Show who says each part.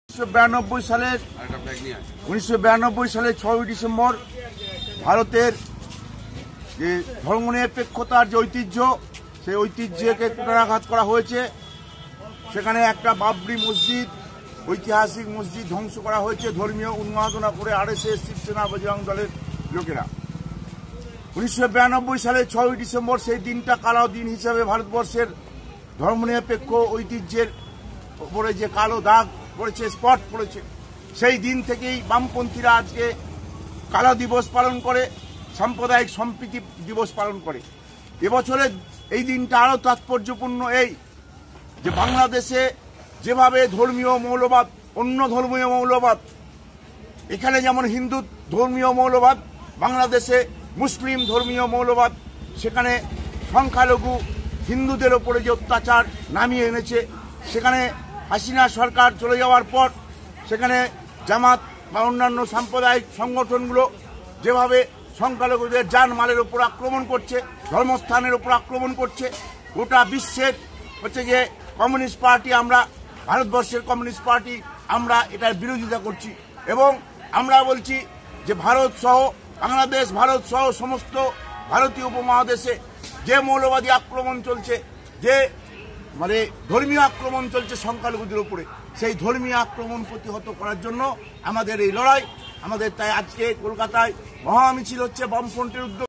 Speaker 1: 1992 সালের 6 ডিসেম্বর ভারতের যে ধর্মনিরপেক্ষতার যে ঐতিহ্য, সেই ঐতিহ্যকে কুঠারাঘাত করা হয়েছে। সেখানে একটা বাবরি মসজিদ, ঐতিহাসিক মসজিদ ধ্বংস করা হয়েছে ধর্মীয় উন্মাদনা করে আরএসএস, শিবসেনা, বজরং দলের লোকেরা। 1992 সালের 6 ডিসেম্বর সেই দিনটা কালো দিন হিসাবে ভারতবর্ষের ধর্মনিরপেক্ষ ঐতিহ্যের উপরে যে কালো দাগ পড়েছে, স্পট পড়েছে। সেই দিন থেকেই বামপন্থীরা আজকে কালো দিবস পালন করে, সাম্প্রদায়িক সম্প্রীতি দিবস পালন করে। এবছরের এই দিনটা আরও তাৎপর্যপূর্ণ এই যে বাংলাদেশে যেভাবে ধর্মীয় মৌলবাদ, অন্য ধর্মীয় মৌলবাদ, এখানে যেমন হিন্দু ধর্মীয় মৌলবাদ, বাংলাদেশে মুসলিম ধর্মীয় মৌলবাদ, সেখানে সংখ্যালঘু হিন্দুদের ওপরে যে অত্যাচার নামিয়ে এনেছে, সেখানে হাসিনা সরকার চলে যাওয়ার পর সেখানে জামাত বা অন্যান্য সাম্প্রদায়িক সংগঠনগুলো যেভাবে সংখ্যালঘুদের জানমালের ওপর আক্রমণ করছে, ধর্মস্থানের ওপর আক্রমণ করছে, গোটা বিশ্বের হচ্ছে যে কমিউনিস্ট পার্টি, আমরা ভারতবর্ষের কমিউনিস্ট পার্টি, আমরা এটার বিরোধিতা করছি। এবং আমরা বলছি যে ভারত সহ বাংলাদেশ, ভারত সহ সমস্ত ভারতীয় উপমহাদেশে যে মৌলবাদী আক্রমণ চলছে, যে ধর্মীয় আক্রমণ চলছে সংখ্যালঘুদের উপরে, সেই ধর্মীয় আক্রমণ প্রতিহত করার জন্য আমাদের এই লড়াই। আমাদের তাই আজকে কলকাতায় মহামিছিল হচ্ছে বামফ্রন্টের উদ্যোগে।